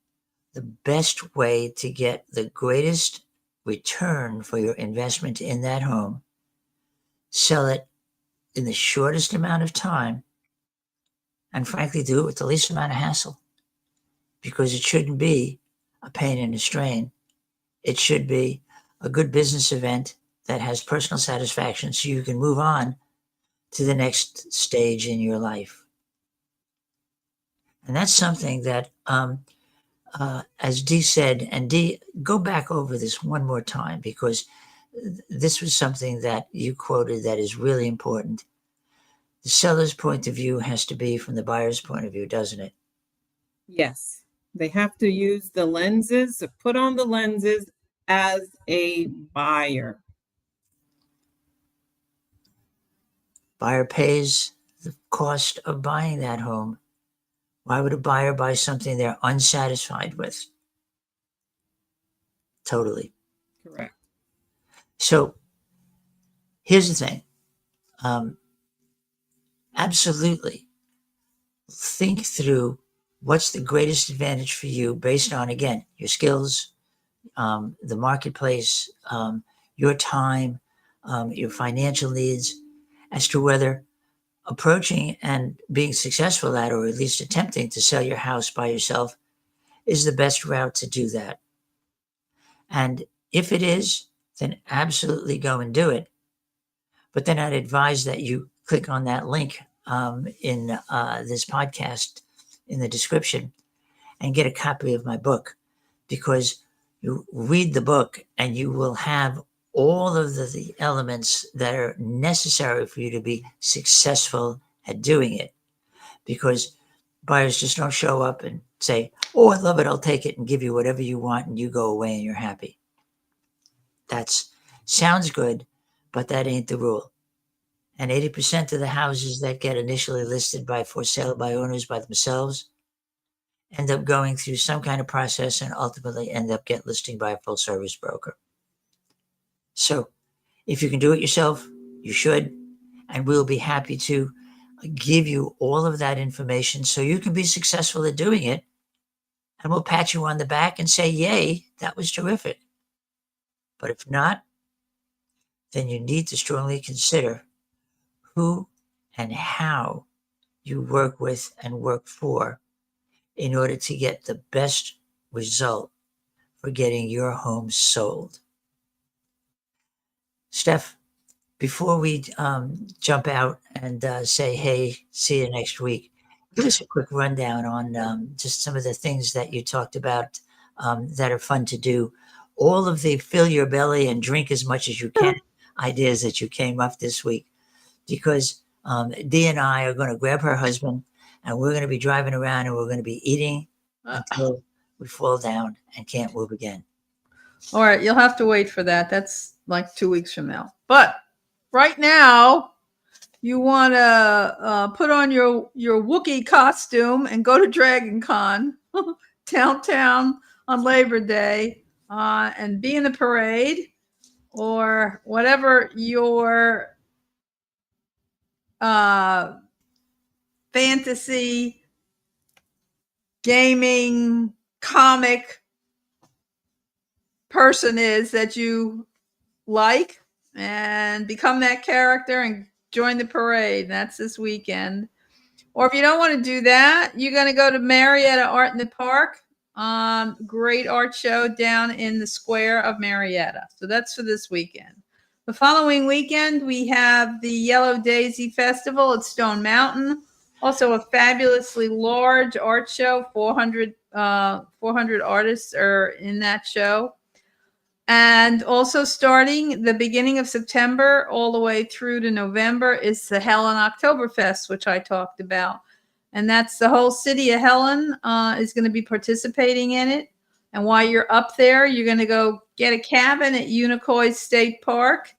the best way to get the greatest return for your investment in that home, sell it in the shortest amount of time, and frankly, do it with the least amount of hassle, because it shouldn't be a pain and a strain. It should be a good business event that has personal satisfaction so you can move on to the next stage in your life. And that's something that, as Dee said, and Dee, go back over this one more time, because this was something that you quoted that is really important. The seller's point of view has to be from the buyer's point of view, doesn't it? Yes. They have to use the lenses, put on the lenses as a buyer. Buyer pays the cost of buying that home. Why would a buyer buy something they're unsatisfied with? Totally. Correct. So here's the thing. Absolutely think through what's the greatest advantage for you based on, again, your skills, the marketplace, your time, your financial needs, as to whether approaching and being successful at, or at least attempting to sell your house by yourself, is the best route to do that. And if it is, then absolutely go and do it. But then I'd advise that you click on that link in this podcast in the description and get a copy of my book, because you read the book and you will have all of the elements that are necessary for you to be successful at doing it. Because buyers just don't show up and say, "Oh, I love it, I'll take it," and give you whatever you want, and you go away and you're happy. That sounds good, but that ain't the rule. And 80% of the houses that get initially listed for sale by owners by themselves end up going through some kind of process and ultimately end up get listing by a full service broker. So if you can do it yourself, you should, and we'll be happy to give you all of that information so you can be successful at doing it. And we'll pat you on the back and say, "Yay, that was terrific." But if not, then you need to strongly consider who and how you work with and work for in order to get the best result for getting your home sold. Steph, before we jump out and say, "Hey, see you next week," give us a quick rundown on just some of the things that you talked about that are fun to do. All of the fill your belly and drink as much as you can ideas that you came up this week, because Dee and I are going to grab her husband and we're going to be driving around and we're going to be eating until we fall down and can't move again. All right, you'll have to wait for that. That's like 2 weeks from now. But right now, you want to put on your Wookiee costume and go to Dragon Con downtown on Labor Day and be in the parade, or whatever your fantasy, gaming, comic person is that you like, and become that character and join the parade. That's this weekend. Or if you don't want to do that, you're going to go to Marietta Art in the Park. Great art show down in the square of Marietta. So that's for this weekend. The following weekend, we have the Yellow Daisy Festival at Stone Mountain. Also a fabulously large art show. 400 artists are in that show. And also starting the beginning of September all the way through to November is the Helen Oktoberfest, which I talked about. And that's the whole city of Helen is going to be participating in it. And while you're up there, you're going to go get a cabin at Unicoi State Park.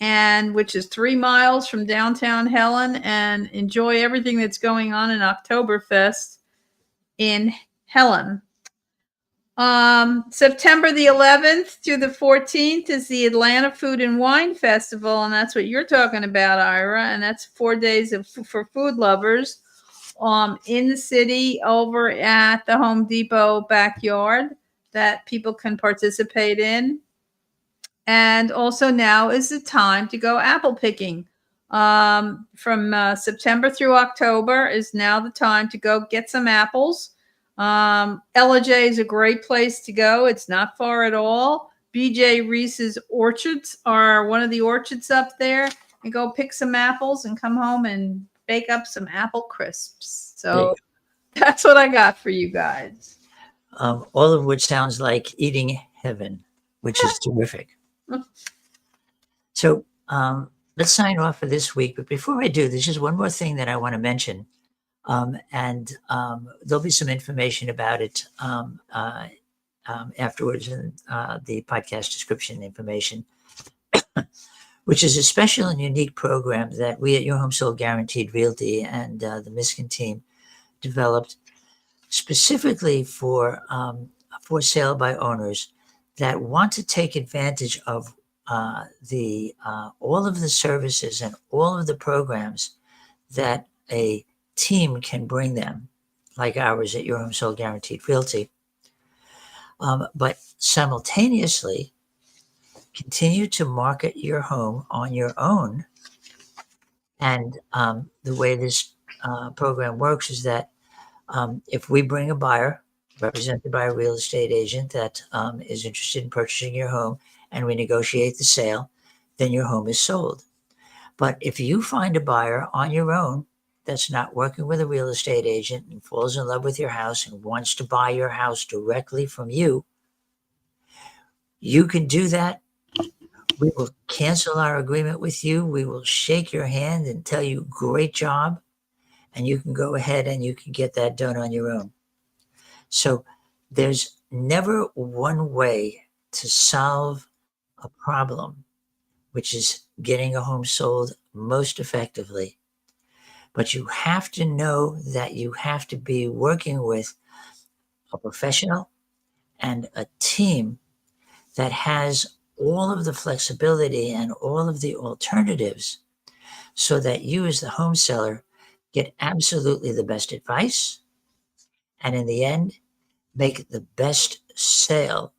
and which is 3 miles from downtown Helen, and enjoy everything that's going on in Oktoberfest in Helen. September the 11th through the 14th is the Atlanta Food and Wine Festival, and that's what you're talking about, Ira. And that's 4 days for food lovers in the city over at the Home Depot backyard that people can participate in. And also now is the time to go apple picking. From September through October is now the time to go get some apples. LJ is a great place to go. It's not far at all. BJ Reese's Orchards are one of the orchards up there. And go pick some apples and come home and bake up some apple crisps. So that's what I got for you guys. All of which sounds like eating heaven, which is terrific. So let's sign off for this week. But before I do, there's just one more thing that I want to mention. And there'll be some information about it afterwards in the podcast description information, which is a special and unique program that we at Your Home Sold Guaranteed Realty and the Miskin team developed specifically for sale by owners that want to take advantage of all of the services and all of the programs that a team can bring them, like ours at Your Home Sold Guaranteed Realty, but simultaneously continue to market your home on your own. And the way this program works is that if we bring a buyer represented by a real estate agent that is interested in purchasing your home and we negotiate the sale, then your home is sold. But if you find a buyer on your own that's not working with a real estate agent and falls in love with your house and wants to buy your house directly from you, you can do that. We will cancel our agreement with you. We will shake your hand and tell you, great job. And you can go ahead and you can get that done on your own. So there's never one way to solve a problem, which is getting a home sold most effectively. But you have to know that you have to be working with a professional and a team that has all of the flexibility and all of the alternatives so that you as the home seller get absolutely the best advice and in the end, make the best sale,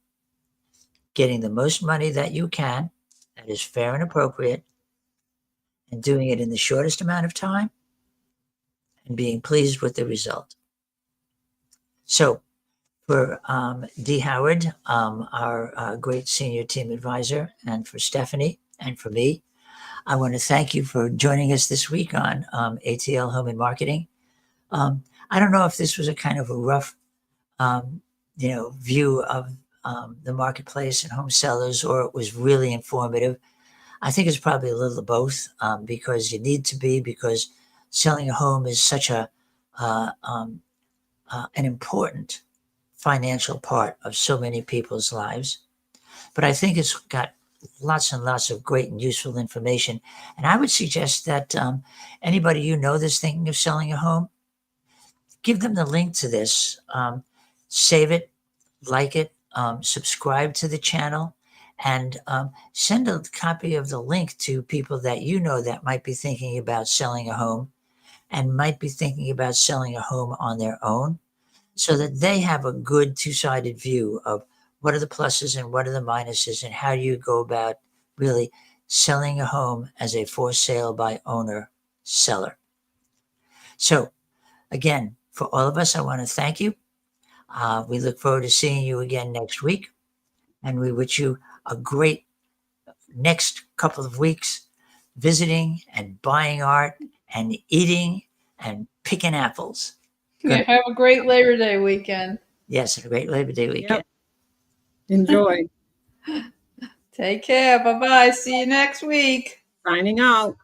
getting the most money that you can, that is fair and appropriate, and doing it in the shortest amount of time and being pleased with the result. So for Dee Howard, our great senior team advisor, and for Stephanie and for me, I want to thank you for joining us this week on ATL Home and Marketing. I don't know if this was a kind of a rough, view of the marketplace and home sellers, or it was really informative. I think it's probably a little of both, because you need to be, because selling a home is such an important financial part of so many people's lives. But I think it's got lots and lots of great and useful information. And I would suggest that anybody you know that's thinking of selling a home, give them the link to this, save it, like it, subscribe to the channel, and send a copy of the link to people that you know that might be thinking about selling a home and might be thinking about selling a home on their own, so that they have a good two-sided view of what are the pluses and what are the minuses and how do you go about really selling a home as a for sale by owner seller. So again, for all of us, I want to thank you. We look forward to seeing you again next week, and we wish you a great next couple of weeks visiting and buying art and eating and picking apples. Yeah, have a great Labor Day weekend. Yes, a great Labor Day weekend. Yep. Enjoy. Take care. Bye-bye. See you next week. Signing out.